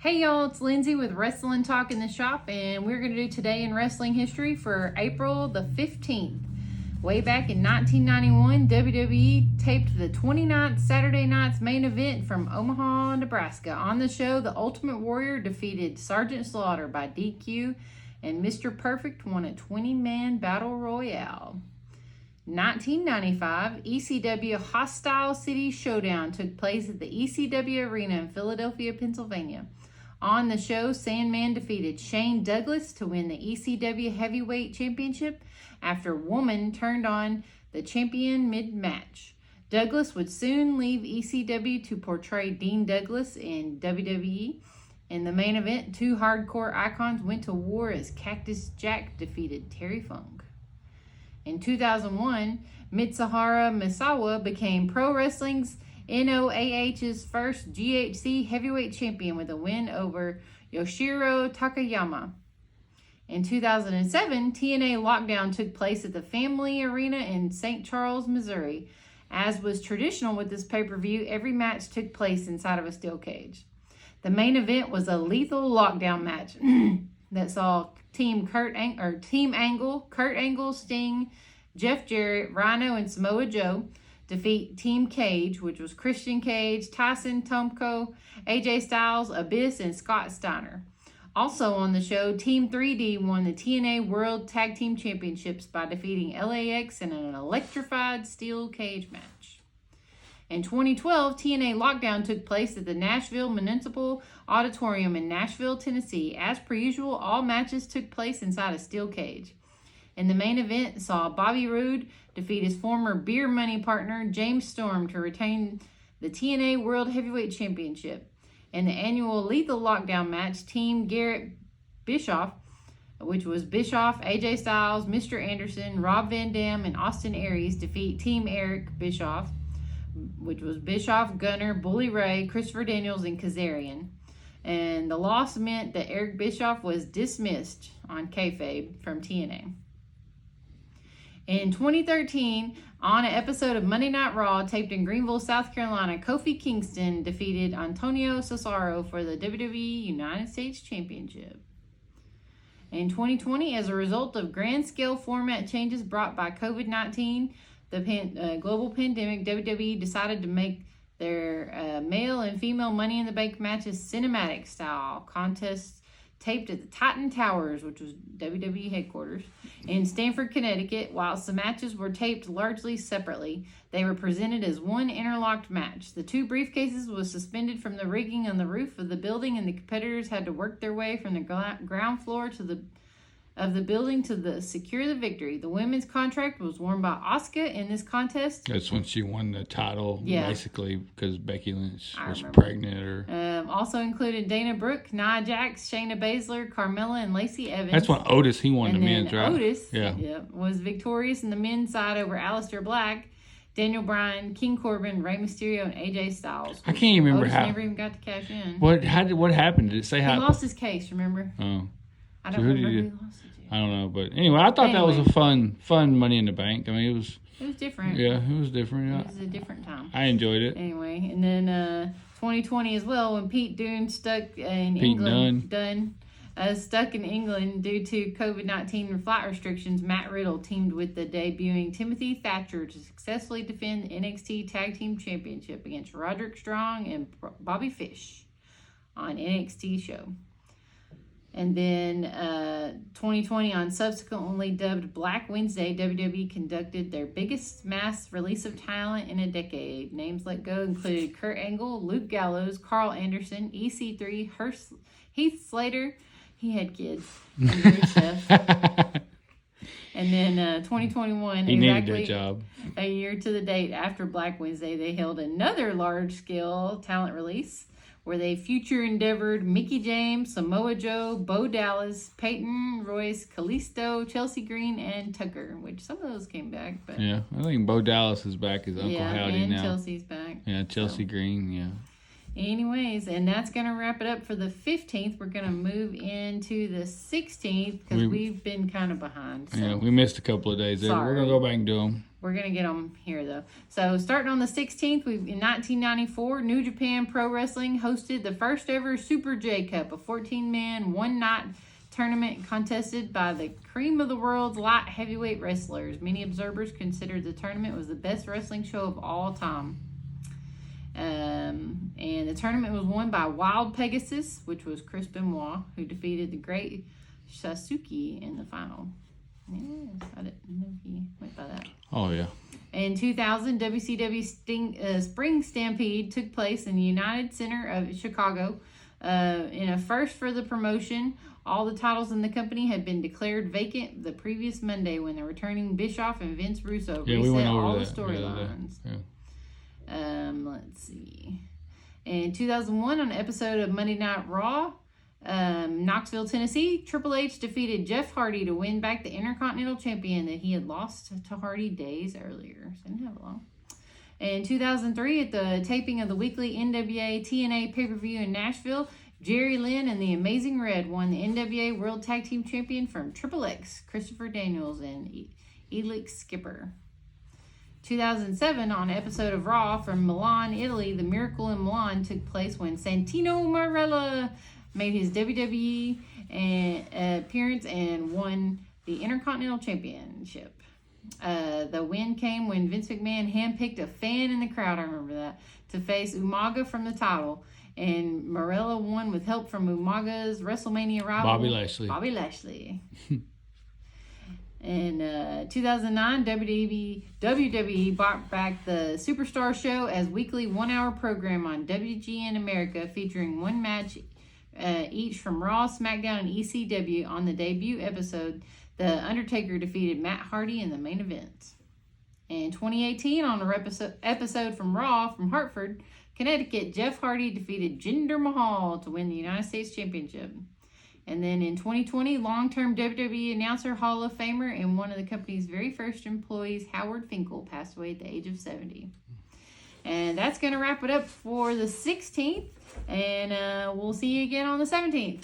Hey y'all, it's Lindsay with Wrestling Talk in the Shop, and we're going to do Today in Wrestling History for April the 15th. Way back in 1991, WWE taped the 29th Saturday Night's main event from Omaha, Nebraska. On the show, the Ultimate Warrior defeated Sergeant Slaughter by DQ, and Mr. Perfect won a 20-man battle royale. 1995, ECW Hostile City Showdown took place at the ECW Arena in Philadelphia, Pennsylvania. On the show, Sandman defeated Shane Douglas to win the ECW Heavyweight Championship after Woman turned on the champion mid-match. Douglas would soon leave ECW to portray Dean Douglas in WWE. In the main event, two hardcore icons went to war as Cactus Jack defeated Terry Funk. In 2001, Mitsuharu Misawa became Pro Wrestling's NOAH's first GHC heavyweight champion with a win over Yoshiro Takayama. In 2007, TNA Lockdown took place at the Family Arena in St. Charles, Missouri. As was traditional with this pay-per-view, every match took place inside of a steel cage. The main event was a lethal lockdown match that saw Team Angle, Kurt Angle, Sting, Jeff Jarrett, Rhino, and Samoa Joe defeat Team Cage, which was Christian Cage, Tyson Tomko, AJ Styles, Abyss, and Scott Steiner. Also on the show, Team 3D won the TNA World Tag Team Championships by defeating LAX in an electrified steel cage match. In 2012, TNA Lockdown took place at the Nashville Municipal Auditorium in Nashville, Tennessee. As per usual, all matches took place inside a steel cage. In the main event, saw Bobby Roode defeat his former Beer Money partner, James Storm, to retain the TNA World Heavyweight Championship. In the annual Lethal Lockdown match, Team Garrett Bischoff, which was Bischoff, AJ Styles, Mr. Anderson, Rob Van Dam, and Austin Aries, defeat Team Eric Bischoff, which was Bischoff, Gunner, Bully Ray, Christopher Daniels, and Kazarian. And the loss meant that Eric Bischoff was dismissed on kayfabe from TNA. In 2013, on an episode of Monday Night Raw taped in Greenville, South Carolina, Kofi Kingston defeated Antonio Cesaro for the WWE United States Championship. In 2020, as a result of grand-scale format changes brought by COVID-19, the global pandemic, WWE decided to make their male and female Money in the Bank matches cinematic style contests taped at the Titan Towers, which was WWE headquarters, in Stamford, Connecticut. Whilst the matches were taped largely separately, they were presented as one interlocked match. The two briefcases was suspended from the rigging on the roof of the building, and the competitors had to work their way from the ground floor of the building to secure the victory. The women's contract was worn by Asuka in this contest. That's when she won the title, basically, because Becky Lynch was pregnant. Also included Dana Brooke, Nia Jax, Shayna Baszler, Carmella, and Lacey Evans. That's when Otis, he won the men's, right? Otis was victorious in the men's side over Aleister Black, Daniel Bryan, King Corbin, Rey Mysterio, and AJ Styles. I can't even remember Otis how. Never even got to cash in. What happened? Did it say how? He lost his case, remember? Oh. I don't remember who he lost it to. I don't know, but anyway, I thought that was a fun Money in the Bank. I mean, it was different. Yeah, it was different. It was a different time. I enjoyed it. Anyway, and then 2020 as well, when Pete Dunne stuck in England due to COVID-19 and flight restrictions, Matt Riddle teamed with the debuting Timothy Thatcher to successfully defend the NXT Tag Team Championship against Roderick Strong and Bobby Fish on NXT show. And then 2020, on subsequently dubbed Black Wednesday, WWE conducted their biggest mass release of talent in a decade. Names let go included Kurt Angle, Luke Gallows, Carl Anderson, EC3, Heath Slater, he had kids, and Rusev. And then 2021, he needed that job. A year to the date after Black Wednesday, they held another large-scale talent release where they future endeavored Mickie James, Samoa Joe, Bo Dallas, Peyton Royce, Kalisto, Chelsea Green, and Tucker, which some of those came back. But I think Bo Dallas is back as Uncle Howdy and now. Chelsea's back. Yeah, Chelsea Green, Anyways, and that's going to wrap it up for the 15th. We're going to move into the 16th because we've been kind of behind. So. Yeah, we missed a couple of days there. We're going to go back and do them. We're going to get them here, though. So, starting on the 16th, in 1994, New Japan Pro Wrestling hosted the first ever Super J Cup, a 14-man, one-night tournament contested by the cream of the world's light heavyweight wrestlers. Many observers considered the tournament was the best wrestling show of all time. And the tournament was won by Wild Pegasus, which was Chris Benoit, who defeated the Great Sasuke in the final. Yes, I didn't know he went by that. Oh, yeah. In 2000, WCW Spring Stampede took place in the United Center of Chicago. In a first for the promotion, all the titles in the company had been declared vacant the previous Monday when the returning Bischoff and Vince Russo reset all the storylines. Let's see. In 2001, on an episode of Monday Night Raw, Knoxville, Tennessee, Triple H defeated Jeff Hardy to win back the Intercontinental Champion that he had lost to Hardy days earlier. So didn't have it long. In 2003, at the taping of the weekly NWA TNA pay-per-view in Nashville, Jerry Lynn and the Amazing Red won the NWA World Tag Team Champion from Triple X, Christopher Daniels and Elix Skipper. 2007, on an episode of Raw from Milan, Italy, the Miracle in Milan took place when Santino Marella made his WWE appearance and won the Intercontinental Championship. The win came when Vince McMahon handpicked a fan in the crowd, I remember that, to face Umaga from the title. And Marella won with help from Umaga's WrestleMania rival, Bobby Lashley. In 2009, WWE brought back the Superstar Show as weekly one-hour program on WGN America, featuring one match each from Raw, SmackDown, and ECW. On the debut episode, The Undertaker defeated Matt Hardy in the main event. In 2018, on an episode from Raw from Hartford, Connecticut, Jeff Hardy defeated Jinder Mahal to win the United States Championship. And then in 2020, long-term WWE announcer, Hall of Famer, and one of the company's very first employees, Howard Finkel, passed away at the age of 70. And that's going to wrap it up for the 16th. And we'll see you again on the 17th.